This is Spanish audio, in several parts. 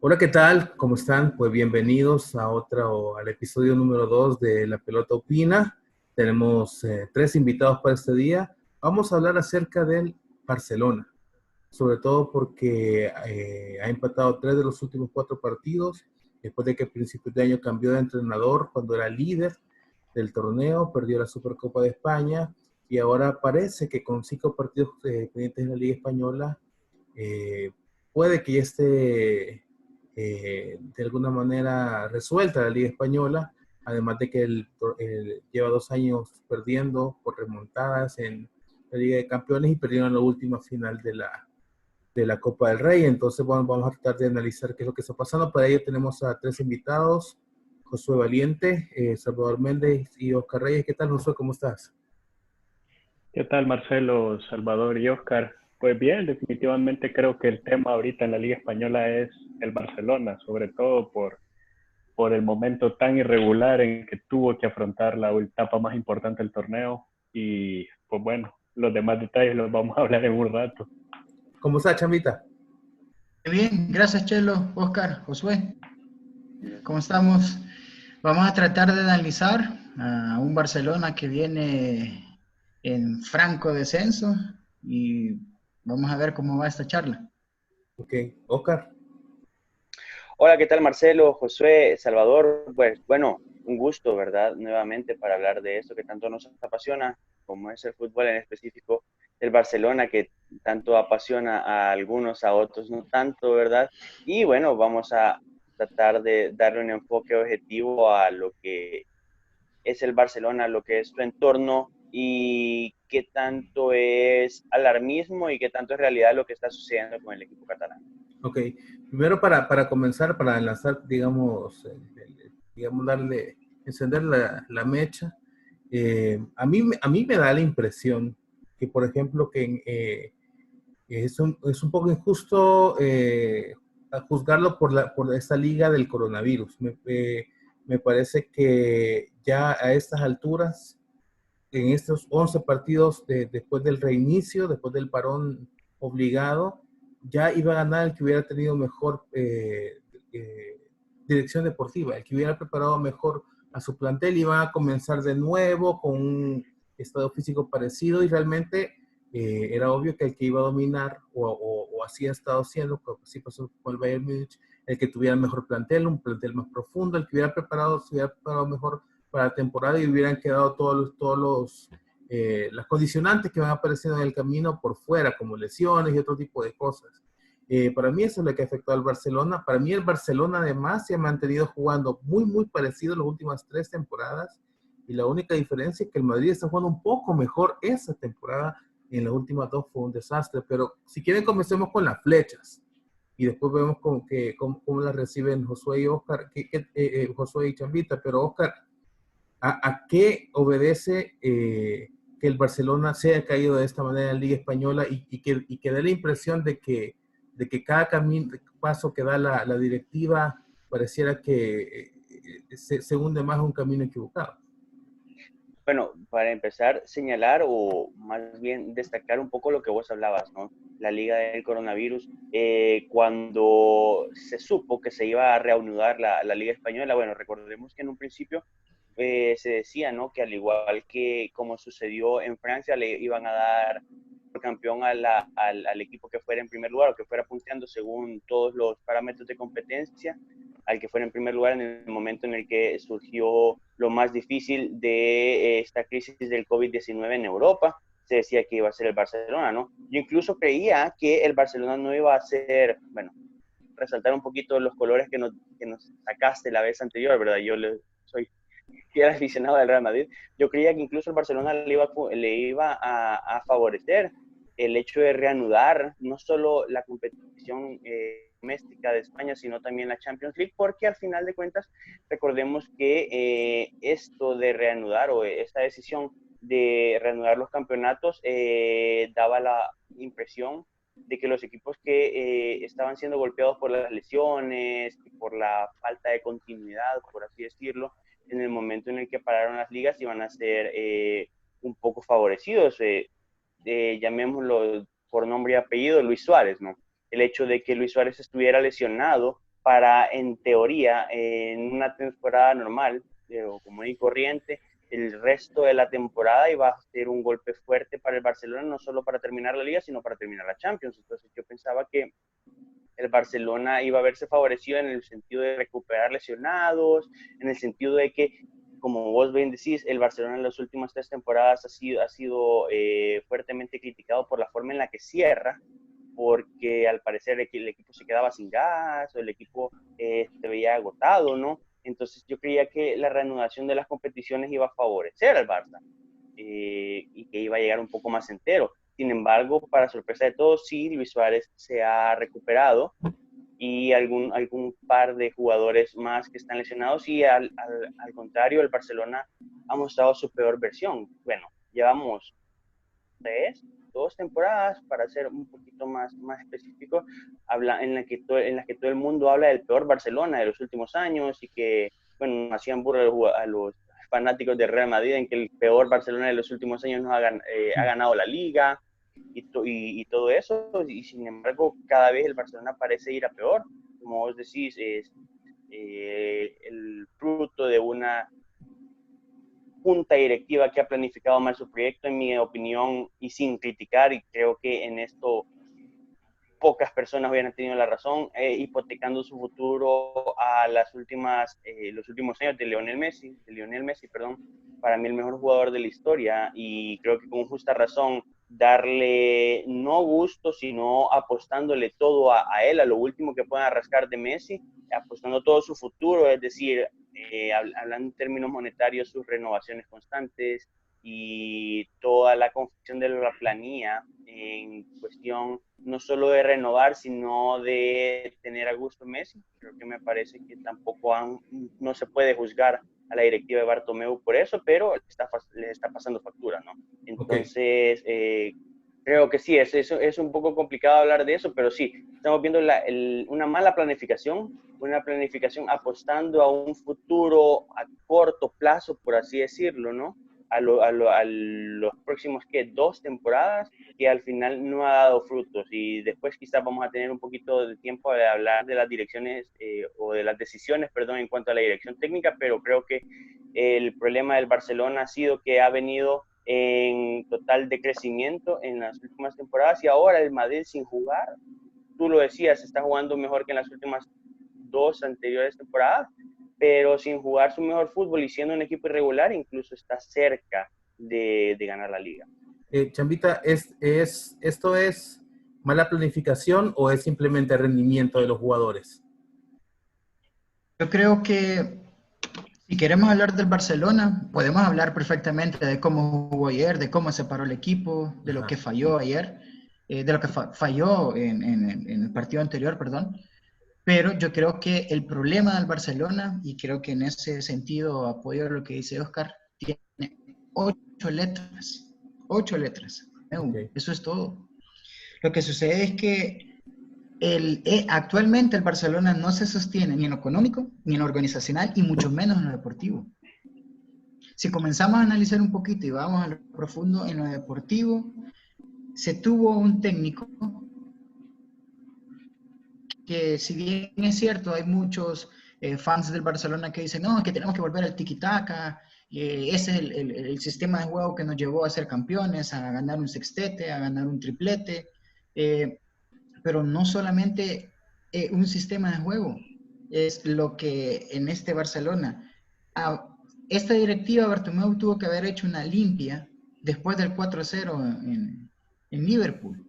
Hola, ¿qué tal? ¿Cómo están? Pues bienvenidos a al episodio número 2 de La Pelota Opina. Tenemos tres invitados para este día. Vamos a hablar acerca del Barcelona, sobre todo porque ha empatado tres de los últimos cuatro partidos, después de que a principios de año cambió de entrenador cuando era líder del torneo, perdió la Supercopa de España y ahora parece que con cinco partidos pendientes en la Liga Española, eh, puede que ya esté de alguna manera resuelta la Liga Española, además de que lleva 2 años perdiendo por remontadas en la Liga de Campeones y perdieron la última final de la Copa del Rey. Entonces, bueno, vamos a tratar de analizar qué es lo que está pasando. Para ello tenemos a tres invitados: Josué Valiente, Salvador Méndez y Oscar Reyes. ¿Qué tal, Josué? ¿Cómo estás? ¿Qué tal, Marcelo, Salvador y Oscar? Pues bien, definitivamente creo que el tema ahorita en la Liga Española es el Barcelona, sobre todo por el momento tan irregular en que tuvo que afrontar la etapa más importante del torneo. Y pues bueno, los demás detalles los vamos a hablar en un rato. ¿Cómo estás, Chambita? Bien, gracias Chelo, Oscar, Josué, ¿cómo estamos? Vamos a tratar de analizar a un Barcelona que viene en franco descenso y vamos a ver cómo va esta charla. Ok, Oscar. Hola, ¿qué tal Marcelo, Josué, Salvador? Pues bueno, un gusto, ¿verdad? Nuevamente para hablar de esto que tanto nos apasiona, como es el fútbol en específico del Barcelona, que tanto apasiona a algunos, a otros no tanto, ¿verdad? Y bueno, vamos a tratar de darle un enfoque objetivo a lo que es el Barcelona, lo que es su entorno y qué tanto es alarmismo y qué tanto es realidad lo que está sucediendo con el equipo catalán. Ok, primero para comenzar, para lanzar, digamos, digamos darle, encender la mecha, a mí me da la impresión que, por ejemplo, que es un poco injusto a juzgarlo por esta liga del coronavirus. Me parece que ya a estas alturas, en estos 11 partidos después del reinicio, después del parón obligado, ya iba a ganar el que hubiera tenido mejor eh, dirección deportiva, el que hubiera preparado mejor a su plantel. Iba a comenzar de nuevo con un estado físico parecido y realmente era obvio que el que iba a dominar o así ha estado siendo, pues así pasó con el Bayern Múnich, el que tuviera mejor plantel, un plantel más profundo, el que se hubiera preparado mejor para la temporada y hubieran quedado las condicionantes que van apareciendo en el camino por fuera, como lesiones y otro tipo de cosas. Para mí eso es lo que ha afectado al Barcelona. Para mí el Barcelona además se ha mantenido jugando muy parecido las últimas tres temporadas y la única diferencia es que el Madrid está jugando un poco mejor esa temporada. En las últimas dos fue un desastre, pero si quieren comencemos con las flechas y después vemos cómo las reciben Josué y Oscar, Josué y Chambita. Pero Oscar, ¿a qué obedece que el Barcelona se haya caído de esta manera en la Liga Española y que dé la impresión de que cada paso que da la directiva pareciera que se hunde más un camino equivocado? Bueno, para empezar, señalar o más bien destacar un poco lo que vos hablabas, ¿no? La liga del coronavirus, cuando se supo que se iba a reanudar la liga española, bueno, recordemos que en un principio se decía, ¿no? Que al igual que como sucedió en Francia, le iban a dar por campeón al equipo que fuera en primer lugar o que fuera punteando según todos los parámetros de competencia, al que fuera en primer lugar en el momento en el que surgió lo más difícil de esta crisis del COVID-19 en Europa. Se decía que iba a ser el Barcelona, ¿no? Yo incluso creía que el Barcelona no iba a ser, bueno, resaltar un poquito los colores que nos sacaste la vez anterior, ¿verdad? Soy fiel aficionado del Real Madrid. Yo creía que incluso el Barcelona le iba a favorecer el hecho de reanudar no solo la competición doméstica de España, sino también la Champions League, porque al final de cuentas, recordemos que esto de reanudar o esta decisión de reanudar los campeonatos daba la impresión de que los equipos que estaban siendo golpeados por las lesiones y por la falta de continuidad, por así decirlo, en el momento en el que pararon las ligas iban a ser un poco favorecidos. Llamémoslo por nombre y apellido, Luis Suárez, ¿no? El hecho de que Luis Suárez estuviera lesionado para, en teoría, en una temporada normal o común y corriente, el resto de la temporada iba a ser un golpe fuerte para el Barcelona, no solo para terminar la Liga, sino para terminar la Champions. Entonces yo pensaba que el Barcelona iba a verse favorecido en el sentido de recuperar lesionados, en el sentido de que, como vos bien decís, el Barcelona en las últimas 3 temporadas ha sido fuertemente criticado por la forma en la que cierra, porque al parecer el equipo se quedaba sin gas o el equipo se veía agotado, ¿no? Entonces yo creía que la reanudación de las competiciones iba a favorecer al Barça y que iba a llegar un poco más entero. Sin embargo, para sorpresa de todos, sí, Luis Suárez se ha recuperado y algún par de jugadores más que están lesionados y al contrario, el Barcelona ha mostrado su peor versión. Bueno, llevamos 2 temporadas, para ser un poquito más específico, en las que todo el mundo habla del peor Barcelona de los últimos años y que, bueno, hacían burla a los fanáticos de Real Madrid en que el peor Barcelona de los últimos años no ha ganado la Liga y todo eso, y sin embargo cada vez el Barcelona parece ir a peor. Como vos decís, es el fruto de una junta directiva que ha planificado mal su proyecto, en mi opinión, y sin criticar, y creo que en esto pocas personas hubieran tenido la razón, hipotecando su futuro a los últimos años de Lionel Messi, para mí el mejor jugador de la historia, y creo que con justa razón darle no gusto, sino apostándole todo a él, a lo último que puedan rascar de Messi, apostando todo su futuro, es decir, hablando en términos monetarios, sus renovaciones constantes y toda la confección de la planilla en cuestión no solo de renovar, sino de tener a gusto Messi. Creo que me parece que tampoco no se puede juzgar a la directiva de Bartomeu por eso, pero le está pasando factura, ¿no? Entonces, creo que sí, es un poco complicado hablar de eso, pero sí, estamos viendo una mala planificación, apostando a un futuro a corto plazo, por así decirlo, ¿no? A los próximos 2 temporadas, que al final no ha dado frutos, y después quizás vamos a tener un poquito de tiempo de hablar de las direcciones o de las decisiones, perdón, en cuanto a la dirección técnica, pero creo que el problema del Barcelona ha sido que ha venido en total decrecimiento en las últimas temporadas, y ahora el Madrid sin jugar, tú lo decías, está jugando mejor que en las últimas 2 anteriores temporadas, pero sin jugar su mejor fútbol y siendo un equipo irregular, incluso está cerca de ganar la Liga. Chambita, ¿esto es mala planificación o es simplemente rendimiento de los jugadores? Yo creo que si queremos hablar del Barcelona, podemos hablar perfectamente de cómo jugó ayer, de cómo se paró el equipo, de lo que falló ayer, de lo que falló en el partido anterior, perdón. Pero yo creo que el problema del Barcelona, y creo que en ese sentido apoyo lo que dice Oscar, tiene 8 letras. 8 letras. Okay. Eso es todo. Lo que sucede es que actualmente el Barcelona no se sostiene ni en lo económico, ni en lo organizacional, y mucho menos en lo deportivo. Si comenzamos a analizar un poquito y vamos a lo profundo en lo deportivo, se tuvo un técnico que, si bien es cierto, hay muchos fans del Barcelona que dicen, no, que tenemos que volver al tiki-taka, ese es el sistema de juego que nos llevó a ser campeones, a ganar un sextete, a ganar un triplete, pero no solamente un sistema de juego, es lo que en este Barcelona, esta directiva Bartomeu tuvo que haber hecho una limpia después del 4-0 en Liverpool,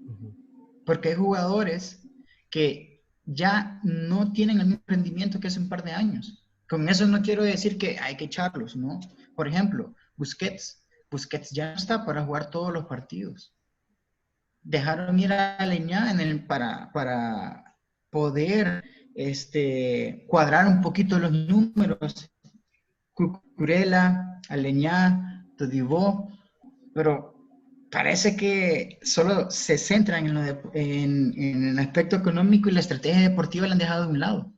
porque hay jugadores que ya no tienen el mismo rendimiento que hace un par de años. Con eso no quiero decir que hay que echarlos, ¿no? Por ejemplo, Busquets ya no está para jugar todos los partidos. Dejaron ir a Aleñá para poder cuadrar un poquito los números. Cucurella, Aleñá, Todibo, pero parece que solo se centran en el aspecto económico, y la estrategia deportiva la han dejado de un lado.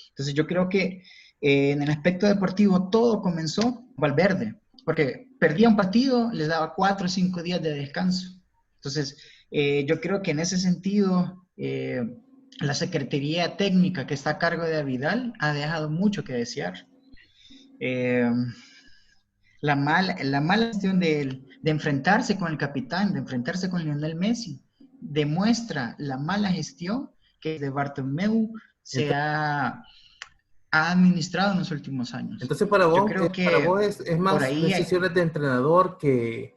Entonces yo creo que en el aspecto deportivo todo comenzó Valverde, porque perdía un partido, les daba 4 o 5 días de descanso. Entonces yo creo que en ese sentido la Secretaría Técnica que está a cargo de Vidal ha dejado mucho que desear. La mala gestión de enfrentarse con el capitán, de enfrentarse con Lionel Messi, demuestra la mala gestión que de Bartomeu se ha administrado en los últimos años. Entonces, Yo creo para que vos es por más ahí decisiones de entrenador que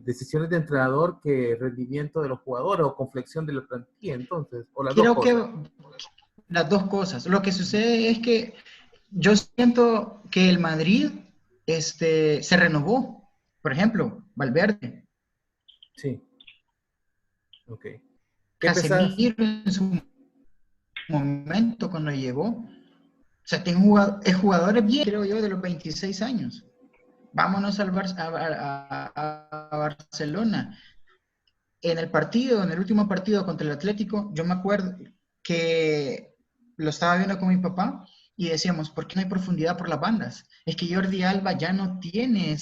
decisiones de entrenador que rendimiento de los jugadores o conflexión de la plantilla, entonces, o las dos creo que cosas. las dos cosas. Lo que sucede es que yo siento que el Madrid se renovó. Por ejemplo, Valverde, Sí, ok. ¿Qué pensás? Casemiro en su momento cuando llegó. O sea, es jugadores bien, creo yo, de los 26 años. Vámonos a Barcelona. En el último partido contra el Atlético, yo me acuerdo que lo estaba viendo con mi papá y decíamos, ¿por qué no hay profundidad por las bandas? Es que Jordi Alba ya no tiene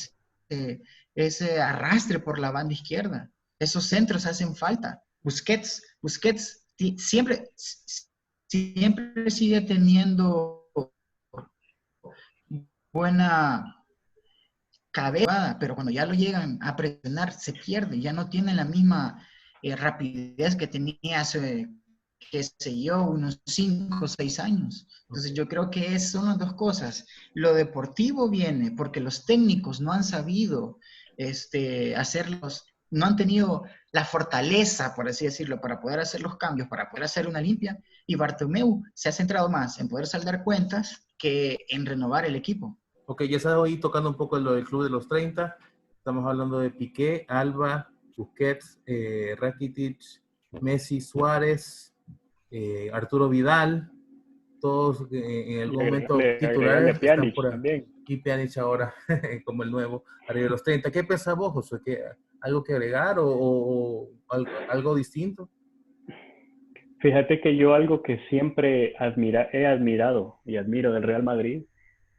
ese arrastre por la banda izquierda. Esos centros hacen falta. Busquets siempre sigue teniendo buena cabeza, pero cuando ya lo llegan a presionar, se pierde, ya no tiene la misma rapidez que tenía hace, qué sé yo, unos 5 o 6 años. Entonces yo creo que son las dos cosas. Lo deportivo viene porque los técnicos no han sabido hacerlos, no han tenido la fortaleza, por así decirlo, para poder hacer los cambios, para poder hacer una limpia, y Bartomeu se ha centrado más en poder saldar cuentas que en renovar el equipo. Ok, ya estaba ahí tocando un poco lo del Club de los 30. Estamos hablando de Piqué, Alba, Busquets, Rakitic, Messi, Suárez, Arturo Vidal, todos en algún momento Agregarle titulares que están Pjanic por ahí. también. Y Pjanic ahora como el nuevo, arriba de los 30. ¿Qué pensás vos, Josué? ¿Algo que agregar o algo distinto? Fíjate que yo algo que siempre he admirado y admiro del Real Madrid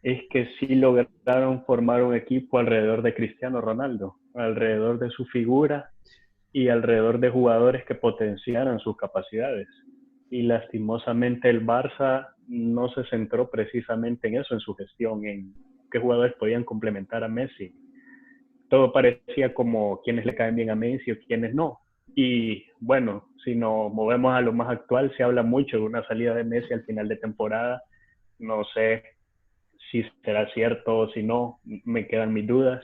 es que sí lograron formar un equipo alrededor de Cristiano Ronaldo, alrededor de su figura y alrededor de jugadores que potenciaran sus capacidades. Y lastimosamente el Barça no se centró precisamente en eso, en su gestión, en qué jugadores podían complementar a Messi. Todo parecía como quienes le caen bien a Messi o quienes no. Y bueno, si nos movemos a lo más actual, se habla mucho de una salida de Messi al final de temporada. No sé si será cierto o si no, me quedan mis dudas.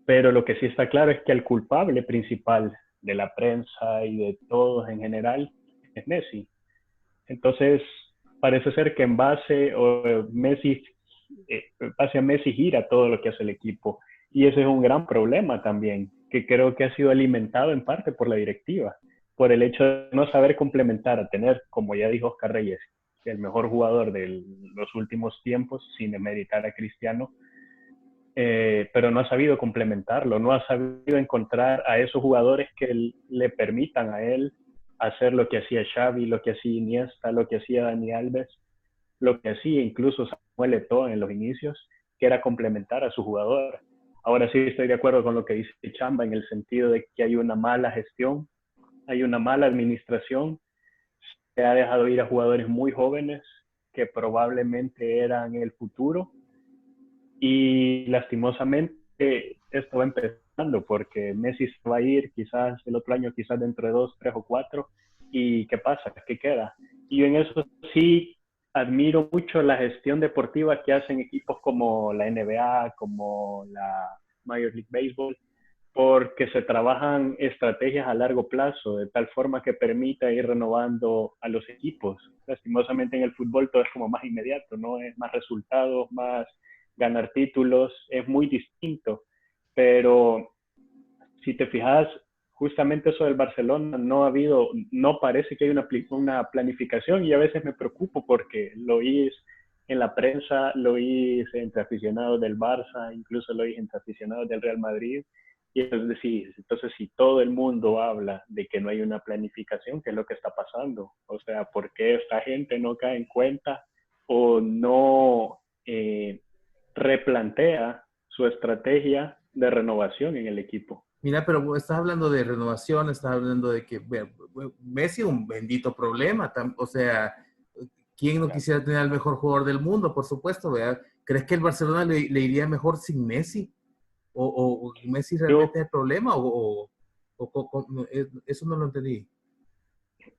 Pero lo que sí está claro es que el culpable principal de la prensa y de todos en general es Messi. Entonces, parece ser que en base a Messi gira todo lo que hace el equipo. Y ese es un gran problema también, que creo que ha sido alimentado en parte por la directiva, por el hecho de no saber complementar, a tener, como ya dijo Oscar Reyes, el mejor jugador de los últimos tiempos, sin demeritar a Cristiano, pero no ha sabido complementarlo, no ha sabido encontrar a esos jugadores que le permitan a él hacer lo que hacía Xavi, lo que hacía Iniesta, lo que hacía Dani Alves, lo que hacía incluso Samuel Eto'o en los inicios, que era complementar a su jugador. Ahora sí estoy de acuerdo con lo que dice Chamba en el sentido de que hay una mala gestión, hay una mala administración, se ha dejado ir a jugadores muy jóvenes que probablemente eran el futuro y lastimosamente esto va empezando porque Messi se va a ir quizás el otro año, quizás dentro de 2, 3 o 4. ¿Y qué pasa? ¿Qué queda? Y yo en eso sí admiro mucho la gestión deportiva que hacen equipos como la NBA, como la Major League Baseball, porque se trabajan estrategias a largo plazo, de tal forma que permita ir renovando a los equipos. Lastimosamente en el fútbol todo es como más inmediato, ¿no? Es más resultados, más ganar títulos, es muy distinto. Pero si te fijas, justamente eso del Barcelona no parece que hay una planificación y a veces me preocupo porque lo oís en la prensa, lo oís entre aficionados del Barça, incluso lo oís entre aficionados del Real Madrid. Y entonces si todo el mundo habla de que no hay una planificación, ¿qué es lo que está pasando? O sea, ¿por qué esta gente no cae en cuenta o no replantea su estrategia de renovación en el equipo? Mira, pero vos estás hablando de renovación, estás hablando de que Messi es un bendito problema. O sea, ¿quién no quisiera tener al mejor jugador del mundo? Por supuesto, ¿verdad? ¿Crees que el Barcelona le iría mejor sin Messi? ¿O Messi realmente Yo, es el problema? Eso no lo entendí.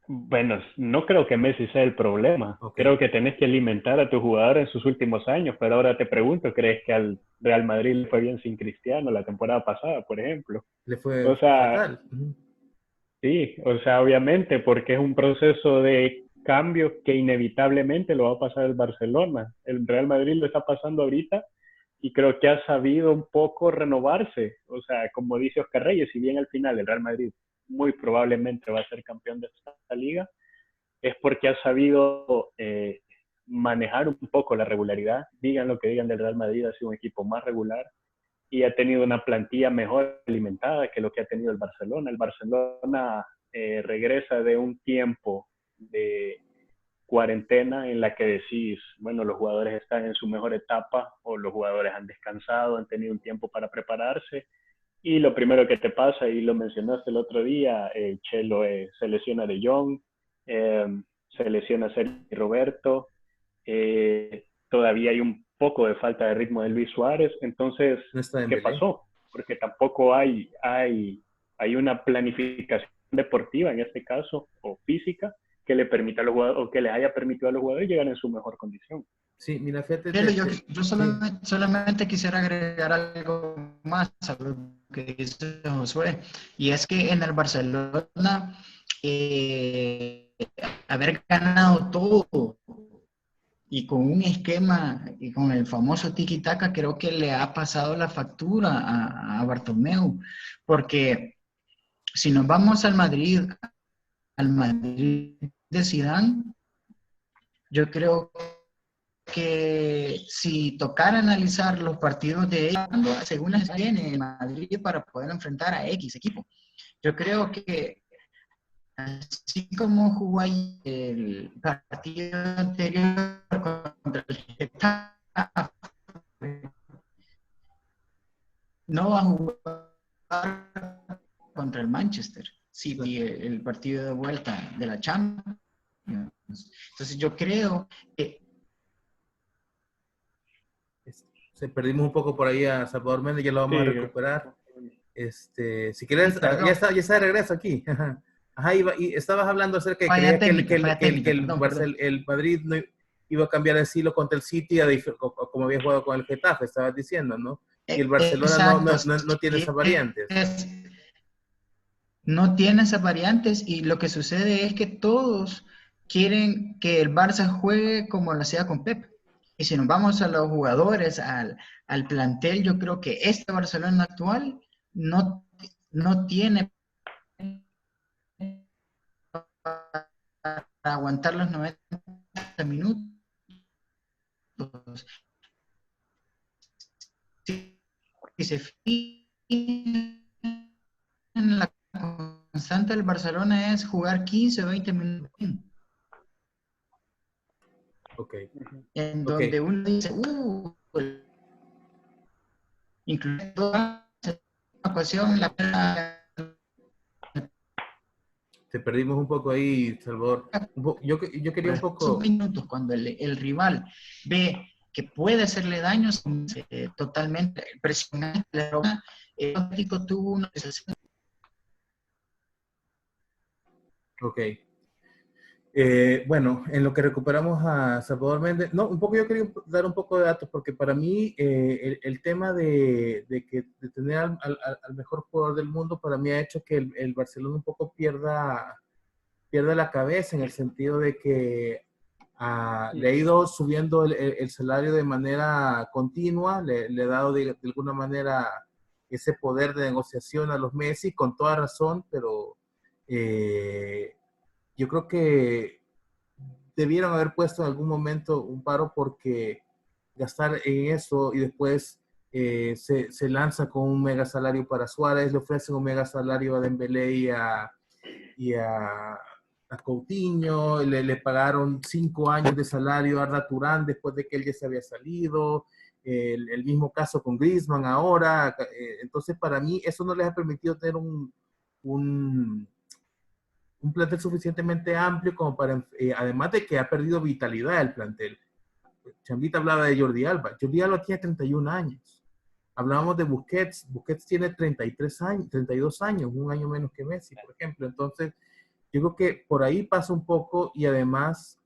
bueno, no creo que Messi sea el problema. Ok. Creo que tenés que alimentar a tu jugador en sus últimos años, pero ahora te pregunto, ¿crees que al Real Madrid le fue bien sin Cristiano la temporada pasada, por ejemplo? Le fue O sea, fatal. Ujú. sí, o sea, obviamente, porque es un proceso de cambio que inevitablemente lo va a pasar el Barcelona. El Real Madrid lo está pasando ahorita y creo que ha sabido un poco renovarse. O sea, como dice Oscar Reyes, si bien al final el Real Madrid muy probablemente va a ser campeón de esta liga, es porque ha sabido manejar un poco la regularidad. Digan lo que digan del Real Madrid, ha sido un equipo más regular y ha tenido una plantilla mejor alimentada que lo que ha tenido el Barcelona. El Barcelona regresa de un tiempo de cuarentena en la que decís, bueno, los jugadores están en su mejor etapa o los jugadores han descansado, han tenido un tiempo para prepararse y lo primero que te pasa, y lo mencionaste el otro día, Chelo se lesiona de Jong, eh, se lesiona Sergio Roberto, todavía hay un poco de falta de ritmo de Luis Suárez, entonces, No está en ¿qué Belén. pasó? Porque tampoco hay una planificación deportiva en este caso, o física, que le permita a los jugadores, o que les haya permitido a los jugadores llegar en su mejor condición. Sí, mira, fíjate, Chelo, yo sí, solamente quisiera agregar algo más a lo que dice Josué, y es que en el Barcelona, eh, haber ganado todo y con un esquema y con el famoso tiki-taka, creo que le ha pasado la factura a Bartomeu, porque si nos vamos al Madrid de Zidane, yo creo que si tocara analizar los partidos de ellos, según las tiene en Madrid para poder enfrentar a X equipo, yo creo que así como jugó ahí el partido anterior contra el Getafe, no va a jugar contra el Manchester City el partido de vuelta de la Champions. Entonces yo creo que se perdimos un poco por ahí a Salvador Méndez, ya lo vamos a Sí, recuperar. Si sí, quieres, perdón, ya está de regreso aquí. Ajá, y estabas hablando acerca de que falla creías técnica, falla técnica, el, perdón. El Madrid no iba a cambiar el estilo contra el City como había jugado con el Getafe, estabas diciendo, ¿no? Y el Barcelona Exacto, no tiene esas variantes. no tiene esas variantes y lo que sucede es que todos quieren que el Barça juegue como lo hacía con Pep. Y si nos vamos a los jugadores, al plantel, yo creo que este Barcelona actual no tiene para aguantar los 90 minutos. Si se fijan, la constante del Barcelona es jugar 15 o 20 minutos. Ok, En ok. donde uno dice, incluso en una ocasión Te perdimos un poco ahí, Salvador. Yo quería un esos poco. minutos cuando el rival ve que puede hacerle daño, totalmente presionante, el Atlético tuvo una Ok. Bueno, en lo que recuperamos a Salvador Méndez, no, un poco yo quería dar un poco de datos, porque para mí el tema de tener al mejor jugador del mundo, para mí ha hecho que el Barcelona un poco pierda la cabeza en el sentido de que le ha ido subiendo el salario de manera continua, le ha dado de alguna manera ese poder de negociación a los Messi, con toda razón, pero eh, yo creo que debieron haber puesto en algún momento un paro, porque gastar en eso y después se lanza con un mega salario para Suárez, le ofrecen un mega salario a Dembélé y a Coutinho, le pagaron 5 años de salario a Arda Turán después de que él ya se había salido, el mismo caso con Griezmann ahora. Entonces, para mí, eso no les ha permitido tener un, un plantel suficientemente amplio como para, además de que ha perdido vitalidad el plantel. Chambita hablaba de Jordi Alba. Jordi Alba tiene 31 años. Hablábamos de Busquets. Busquets tiene 33 años, 32 años, un año menos que Messi, por ejemplo. Entonces, yo creo que por ahí pasa un poco y además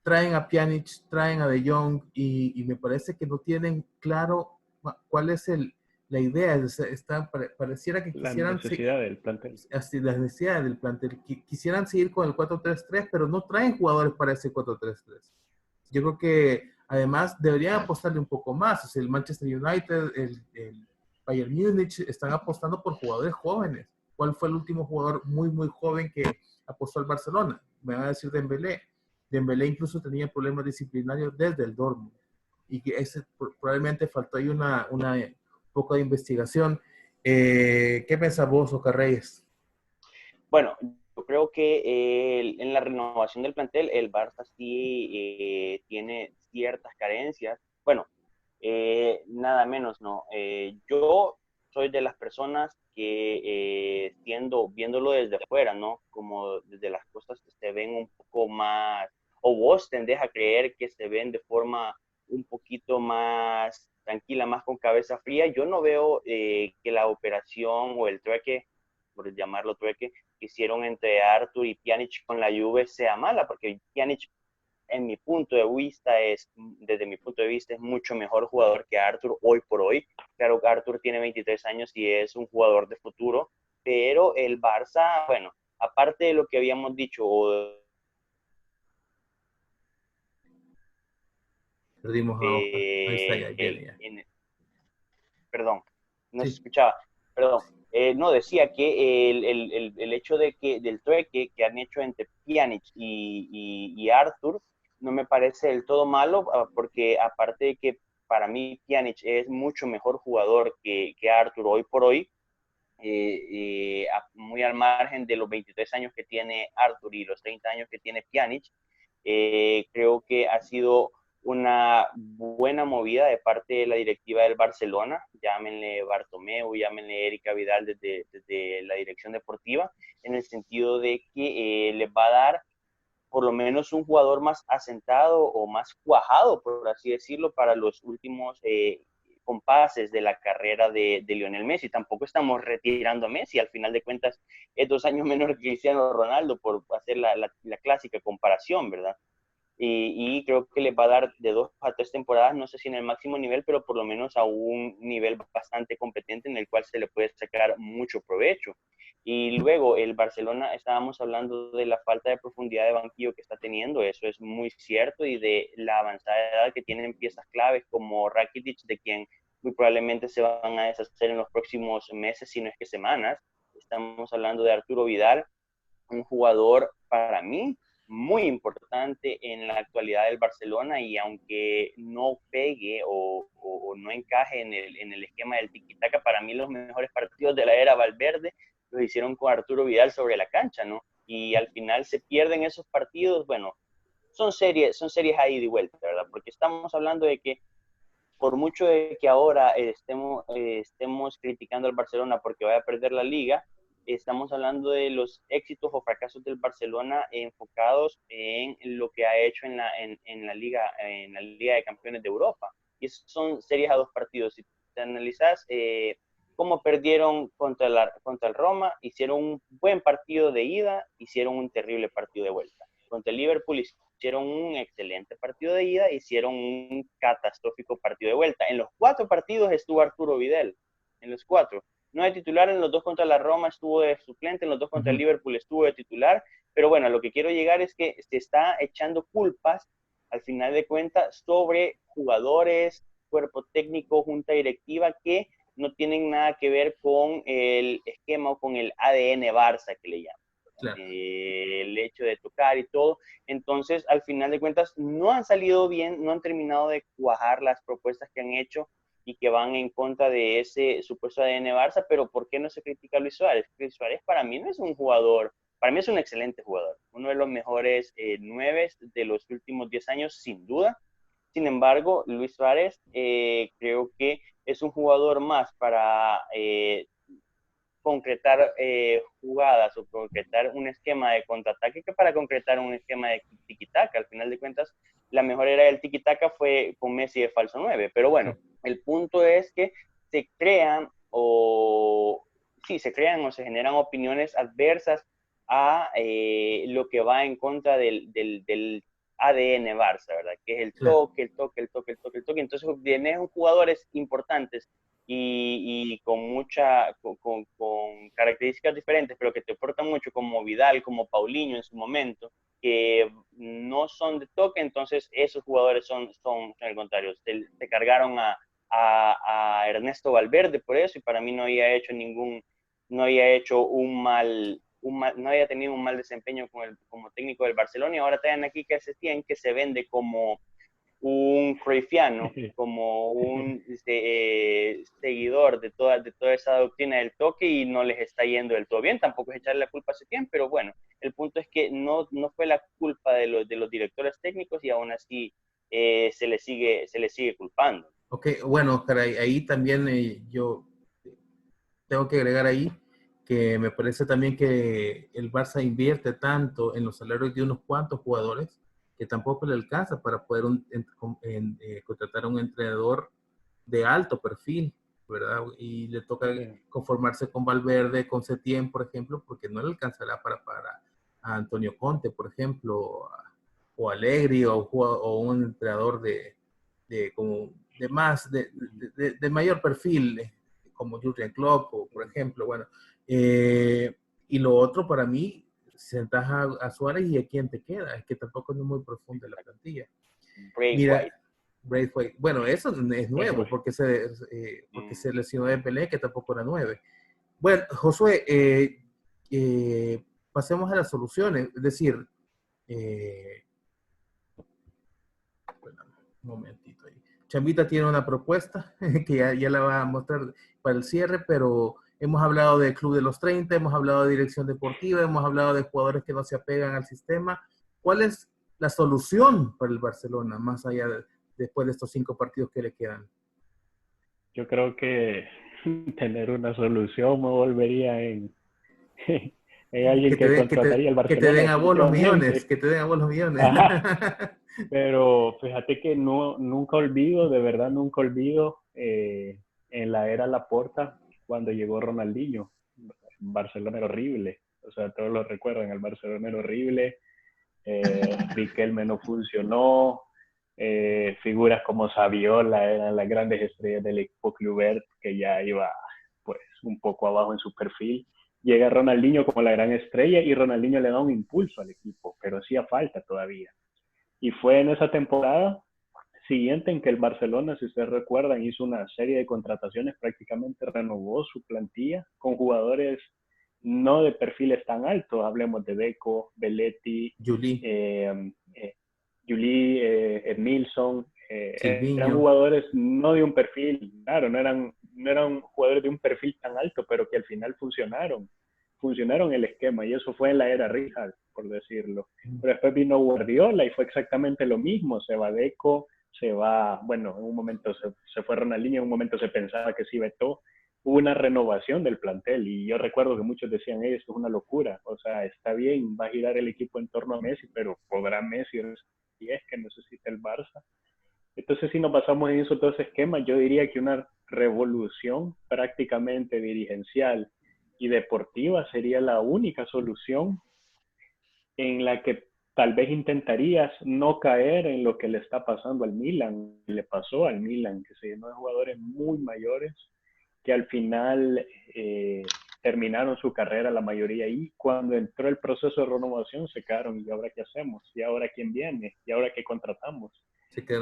traen a Pjanic, traen a De Jong y me parece que no tienen claro cuál es la idea. Pareciera que La quisieran necesidad del plantel. así las necesidades del plantel. Quisieran seguir con el 4-3-3, pero no traen jugadores para ese 4-3-3. Yo creo que además deberían apostarle un poco más. O sea, el Manchester United, el Bayern Múnich están apostando por jugadores jóvenes. ¿Cuál fue el último jugador muy, muy joven que apostó al Barcelona? Me va a decir Dembélé. Dembélé incluso tenía problemas disciplinarios desde el Dortmund. Y que ese probablemente faltó ahí un poco de investigación. ¿Qué pensás vos, Oscar Reyes? Bueno, yo creo que en la renovación del plantel el Barça sí tiene ciertas carencias. Bueno, nada menos, ¿no? Yo soy de las personas que viéndolo desde afuera, ¿no? Como desde las cosas que se ven un poco más, o vos tendés a creer que se ven de forma un poquito más tranquila, más con cabeza fría. Yo no veo que la operación o el trueque, por llamarlo trueque, que hicieron entre Arthur y Pjanic con la Juve sea mala, porque Pjanic desde mi punto de vista, es mucho mejor jugador que Arthur hoy por hoy. Claro que Arthur tiene 23 años y es un jugador de futuro, pero el Barça, bueno, aparte de lo que habíamos dicho, Perdimos a Oscar. Ahí está, ya el, viene ya. perdón, no se Sí. escuchaba, perdón. No, decía que el hecho del trueque que han hecho entre Pjanic y Arthur no me parece del todo malo, porque aparte de que para mí Pjanic es mucho mejor jugador que Arthur hoy por hoy, muy al margen de los 23 años que tiene Arthur y los 30 años que tiene Pjanic, creo que ha sido una buena movida de parte de la directiva del Barcelona, llámenle Bartomeu, llámenle Erika Vidal desde la dirección deportiva, en el sentido de que les va a dar por lo menos un jugador más asentado o más cuajado, por así decirlo, para los últimos compases de la carrera de Lionel Messi. Tampoco estamos retirando a Messi, al final de cuentas es 2 años menor que Cristiano Ronaldo, por hacer la clásica comparación, ¿verdad? Y creo que les va a dar de 2 a 3 temporadas, no sé si en el máximo nivel, pero por lo menos a un nivel bastante competente en el cual se le puede sacar mucho provecho. Y luego el Barcelona, estábamos hablando de la falta de profundidad de banquillo que está teniendo, eso es muy cierto, y de la avanzada edad que tienen piezas claves como Rakitic, de quien muy probablemente se van a deshacer en los próximos meses, si no es que semanas. Estamos hablando de Arturo Vidal, un jugador para mí muy importante en la actualidad del Barcelona, y aunque no pegue o no encaje en el esquema del tiki-taka, para mí los mejores partidos de la era Valverde los hicieron con Arturo Vidal sobre la cancha, ¿no? Y al final se pierden esos partidos, bueno, son series ahí de vuelta, ¿verdad? Porque estamos hablando de que por mucho de que ahora estemos criticando al Barcelona porque vaya a perder la liga, estamos hablando de los éxitos o fracasos del Barcelona enfocados en lo que ha hecho en la Liga de Campeones de Europa. Y son series a 2 partidos. Si te analizas cómo perdieron contra el Roma, hicieron un buen partido de ida, hicieron un terrible partido de vuelta. Contra el Liverpool hicieron un excelente partido de ida, hicieron un catastrófico partido de vuelta. En los 4 partidos estuvo Arturo Vidal, en los 4. No de titular, en los 2 contra la Roma estuvo de suplente, en los 2 contra el Liverpool estuvo de titular, pero bueno, a lo que quiero llegar es que se está echando culpas, al final de cuentas, sobre jugadores, cuerpo técnico, junta directiva, que no tienen nada que ver con el esquema o con el ADN Barça, que le llaman. Claro. El hecho de tocar y todo. Entonces, al final de cuentas, no han salido bien, no han terminado de cuajar las propuestas que han hecho y que van en contra de ese supuesto ADN Barça. Pero ¿por qué no se critica a Luis Suárez? Luis Suárez para mí no es un jugador, para mí es un excelente jugador, uno de los mejores 9 de los últimos 10 años, sin duda. Sin embargo, Luis Suárez creo que es un jugador más para concretar jugadas o concretar un esquema de contraataque que para concretar un esquema de tiki-taka. Al final de cuentas, la mejor era del tiki-taka fue con Messi de falso 9. Pero bueno, el punto es que se crean o se generan opiniones adversas a lo que va en contra del ADN Barça, ¿verdad? Que es el toque, el toque, el toque, el toque, el toque. Entonces, tienes jugadores importantes y con características diferentes, pero que te aportan mucho, como Vidal, como Paulinho en su momento, que no son de toque, entonces esos jugadores son el contrario. Se cargaron a Ernesto Valverde por eso, y para mí no había hecho no había tenido un mal desempeño como técnico del Barcelona, y ahora traen aquí que Setién, que se vende como un cruyffiano, como un seguidor de toda esa doctrina del toque, y no les está yendo del todo bien. Tampoco es echarle la culpa a Setién, pero bueno, el punto es que no fue la culpa de los directores técnicos, y aún así se le sigue culpando. Ok, bueno, Oscar, ahí también yo tengo que agregar ahí que me parece también que el Barça invierte tanto en los salarios de unos cuantos jugadores que tampoco le alcanza para poder contratar a un entrenador de alto perfil, ¿verdad? Y le toca conformarse con Valverde, con Setién, por ejemplo, porque no le alcanzará para a Antonio Conte, por ejemplo, o Allegri, o un entrenador de mayor perfil, como Jurgen Klopp, por ejemplo. Bueno, y lo otro para mí, sentas a Suárez y a quién te queda, es que tampoco es muy profunda la plantilla. Braithwaite. Bueno, eso es nuevo, porque se lesionó de Pelé, que tampoco era 9. Bueno, Josué, pasemos a las soluciones, es decir, un momentito ahí. Chambita tiene una propuesta que ya la va a mostrar para el cierre, pero hemos hablado del Club de los 30, hemos hablado de dirección deportiva, hemos hablado de jugadores que no se apegan al sistema. ¿Cuál es la solución para el Barcelona, más allá después de estos 5 partidos que le quedan? Yo creo que tener una solución me volvería en alguien que contrataría al Barcelona. Que te den a vos los millones, que te den a vos los millones. Pero fíjate que nunca olvido, de verdad nunca olvido, en la era Laporta, cuando llegó Ronaldinho. Barcelona era horrible, o sea, todos lo recuerdan, el Barcelona era horrible, Riquelme no funcionó, figuras como Saviola eran las grandes estrellas del equipo Clubert, que ya iba pues un poco abajo en su perfil. Llega Ronaldinho como la gran estrella, y Ronaldinho le da un impulso al equipo, pero hacía falta todavía. Y fue en esa temporada siguiente en que el Barcelona, si ustedes recuerdan, hizo una serie de contrataciones, prácticamente renovó su plantilla con jugadores no de perfiles tan altos. Hablemos de Deco, Belletti, Juli, Edmilson. Eran jugadores no de un perfil, claro, no eran jugadores de un perfil tan alto, pero que al final funcionaron el esquema, y eso fue en la era Rijkaard, por decirlo. Pero después vino Guardiola y fue exactamente lo mismo. Se va Deco, bueno, en un momento se fue Ronaldinho, en un momento se pensaba que se iba Eto'o. Hubo una renovación del plantel, y yo recuerdo que muchos decían, esto es una locura, o sea, está bien, va a girar el equipo en torno a Messi, pero ¿podrá Messi si es que necesita el Barça? Entonces, si nos basamos en esos dos esquemas, yo diría que una revolución prácticamente dirigencial y deportiva sería la única solución, en la que tal vez intentarías no caer en lo que le está pasando al Milan, le pasó al Milan, que se llenó de jugadores muy mayores, que al final terminaron su carrera la mayoría, y cuando entró el proceso de renovación se quedaron. ¿Y ahora qué hacemos? ¿Y ahora quién viene? ¿Y ahora qué contratamos?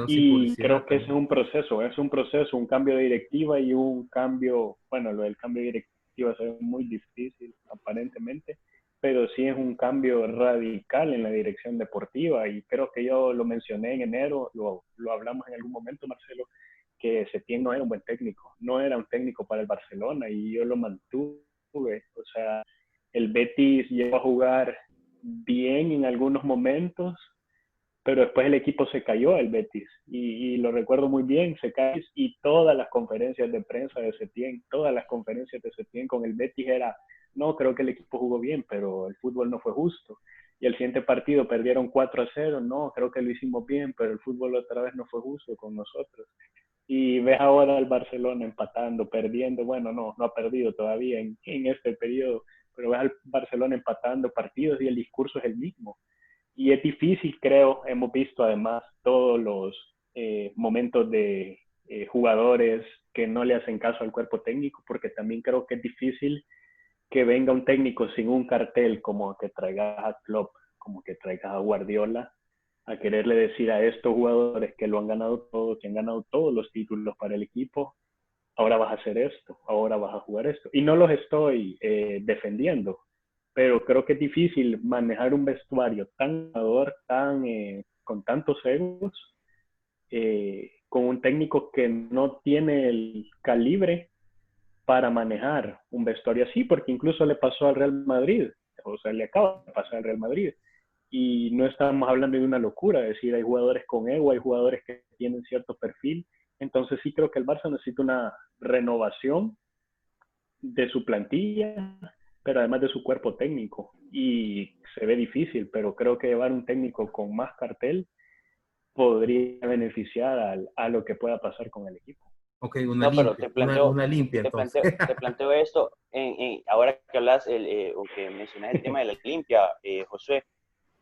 Y creo que ese es un proceso, un cambio de directiva y un cambio, bueno, lo del cambio de directiva se ve muy difícil aparentemente, pero sí es un cambio radical en la dirección deportiva, y creo que yo lo mencioné en enero, lo hablamos en algún momento, Marcelo, que Setién no era un buen técnico, no era un técnico para el Barcelona, y yo lo mantuve. O sea, el Betis llegó a jugar bien en algunos momentos, pero después el equipo se cayó, el Betis, y lo recuerdo muy bien, se cayó, y todas las conferencias de prensa de Setién, todas las conferencias de Setién con el Betis era, no, creo que el equipo jugó bien, pero el fútbol no fue justo. Y el siguiente partido perdieron 4-0, no, creo que lo hicimos bien, pero el fútbol otra vez no fue justo con nosotros. Y ves ahora al Barcelona empatando, perdiendo, bueno, no ha perdido todavía en este periodo, pero ves al Barcelona empatando partidos y el discurso es el mismo. Y es difícil, creo, hemos visto además todos los momentos de jugadores que no le hacen caso al cuerpo técnico, porque también creo que es difícil que venga un técnico sin un cartel como que traiga a Klopp, como que traiga a Guardiola, a quererle decir a estos jugadores que lo han ganado todo, que han ganado todos los títulos para el equipo, ahora vas a hacer esto, ahora vas a jugar esto. Y no los estoy defendiendo, pero creo que es difícil manejar un vestuario tan ganador, con tantos egos, con un técnico que no tiene el calibre para manejar un vestuario así, porque incluso le pasó al Real Madrid, o sea, le acaba de pasar al Real Madrid. Y no estamos hablando de una locura, es decir, hay jugadores con ego, hay jugadores que tienen cierto perfil, entonces sí creo que el Barça necesita una renovación de su plantilla, pero además de su cuerpo técnico. Y se ve difícil, pero creo que llevar un técnico con más cartel podría beneficiar a lo que pueda pasar con el equipo. Ok, No, pero una limpia entonces. te planteo esto, ahora que hablas o que mencionas el tema de la limpia, Josué,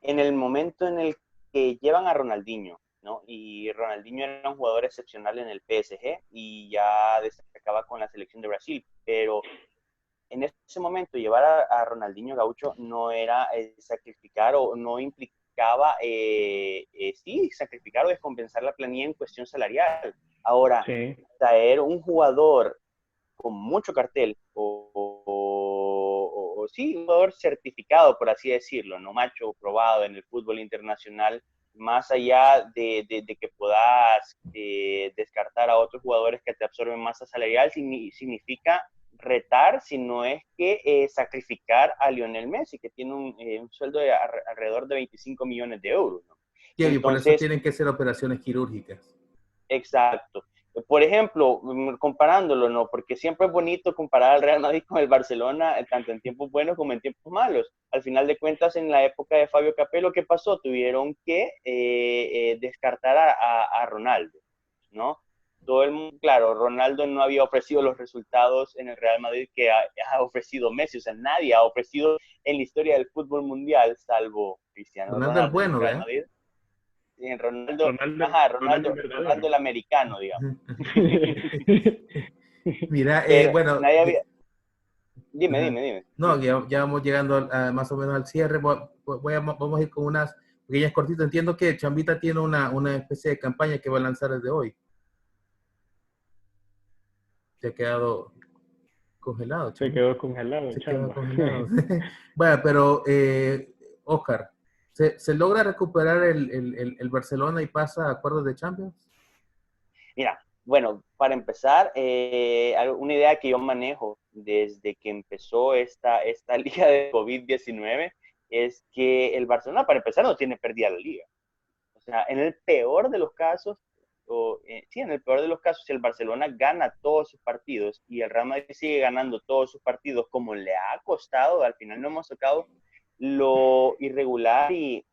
en el momento en el que llevan a Ronaldinho, ¿no? Y Ronaldinho era un jugador excepcional en el PSG y ya destacaba con la selección de Brasil, pero en ese momento llevar a Ronaldinho Gaucho no era sacrificar o no implicaba, sí, sacrificar o descompensar la planilla en cuestión salarial. Ahora, Sí. traer un jugador con mucho cartel o sí, un jugador certificado, por así decirlo, no macho probado en el fútbol internacional, más allá de que puedas descartar a otros jugadores que te absorben masa salarial, significa retar, si no es que sacrificar a Lionel Messi, que tiene un sueldo de alrededor de 25 millones de euros, ¿no? Y entonces, por eso tienen que ser operaciones quirúrgicas. Exacto. Por ejemplo, comparándolo, ¿no? Porque siempre es bonito comparar al Real Madrid con el Barcelona, tanto en tiempos buenos como en tiempos malos. Al final de cuentas, en la época de Fabio Capello, ¿qué pasó? Tuvieron que descartar a Ronaldo, ¿no? Todo el mundo, claro, Ronaldo no había ofrecido los resultados en el Real Madrid que ha ofrecido Messi, o sea, nadie ha ofrecido en la historia del fútbol mundial, salvo Cristiano Ronaldo Ronaldo es bueno, en el Real ¿verdad? Madrid. Ronaldo el americano, digamos. Mira, Pero bueno, nadie había... Dime. no, ya vamos llegando más o menos al cierre. Vamos a ir con unas pequeñas cortitas. Entiendo que Chambita tiene una especie de campaña que va a lanzar desde hoy. Se ha quedado congelado. Se quedó congelado, Se quedó Chamba. congelado. Bueno, pero Oscar, ¿se logra recuperar el Barcelona y pasa a cuartos de Champions? Mira, bueno, para empezar, una idea que yo manejo desde que empezó esta liga de COVID-19 es que el Barcelona, para empezar, no tiene perdida la liga. O sea, en el peor de los casos, en el peor de los casos, si el Barcelona gana todos sus partidos y el Real Madrid sigue ganando todos sus partidos como le ha costado, al final no hemos tocado lo irregular y,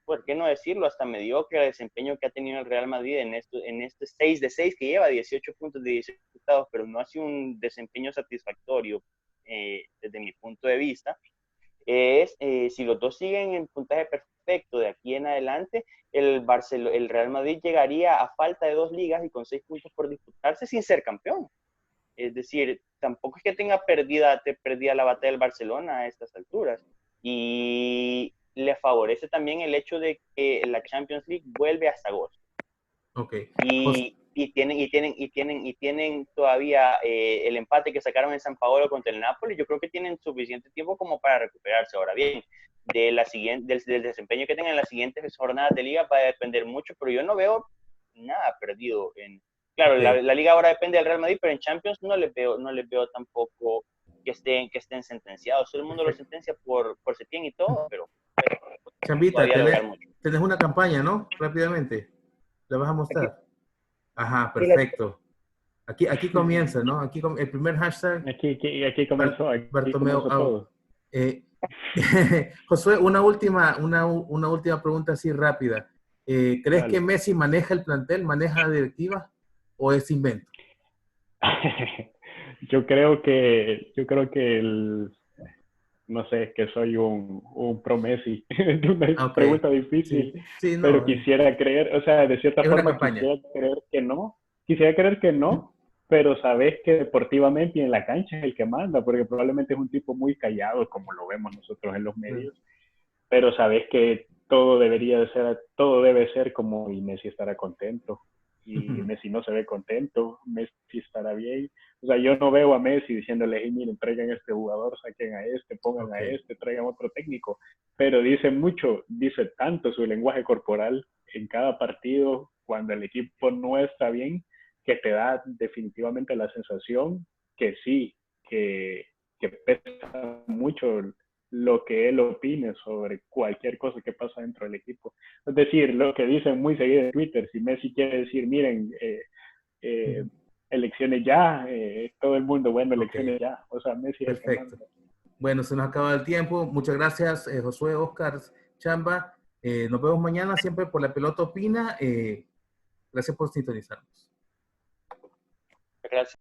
¿por qué no decirlo?, hasta mediocre el desempeño que ha tenido el Real Madrid en este 6 de 6 que lleva 18 puntos de 18 resultados, pero no ha sido un desempeño satisfactorio desde mi punto de vista. Si los dos siguen en puntaje perfecto de aquí en adelante, el Real Madrid llegaría a falta de 2 ligas y con 6 puntos por disputarse sin ser campeón. Es decir, tampoco es que tenga perdida la batalla del Barcelona a estas alturas. Y le favorece también el hecho de que la Champions League vuelve hasta agosto. Okay. Y tienen todavía el empate que sacaron en San Paolo contra el Napoli. Yo creo que tienen suficiente tiempo como para recuperarse. Ahora bien, del desempeño que tengan en las siguientes jornadas de liga va a depender mucho, pero yo no veo nada perdido. Claro, okay. la liga ahora depende del Real Madrid, pero en Champions no les veo tampoco que estén sentenciados. Todo el mundo lo sentencia por Setién y todo, pero Chambita, podría lograr mucho. tenés una campaña, ¿no? Rápidamente. ¿La vas a mostrar? Ajá, Sí, la- perfecto. Aquí comienza, ¿no? El primer hashtag, Aquí comenzó, aquí Bartomeu comenzó out. todo. Josué, una última pregunta así rápida. ¿Crees que Dale. Messi maneja el plantel, maneja la directiva o es invento? Yo creo que no sé, que soy un pro Messi. Es una Ah, ok, pregunta sí, difícil, sí, pero no, quisiera creer, o sea, de cierta es una forma campaña. quisiera creer que no, pero sabes que deportivamente y en la cancha es el que manda, porque probablemente es un tipo muy callado, como lo vemos nosotros en los medios, pero sabes que todo debe ser como, y Messi estará contento, y Messi no se ve contento, Messi estará bien. O sea, yo no veo a Messi diciéndole, hey, miren, traigan a este jugador, saquen a este, pongan Ok. a este, traigan otro técnico, pero dice tanto su lenguaje corporal en cada partido, cuando el equipo no está bien, que te da definitivamente la sensación que sí, que pesa mucho lo que él opine sobre cualquier cosa que pasa dentro del equipo. Es decir, lo que dicen muy seguido en Twitter, si Messi quiere decir, miren, elecciones ya, todo el mundo, bueno, Ok, elecciones ya, o sea, Messi es el que perfecto. manda. Bueno, se nos acaba el tiempo. Muchas gracias, Josué, Oscar, Chamba. Nos vemos mañana siempre por La Pelota Opina. Gracias por sintonizarnos. Gracias.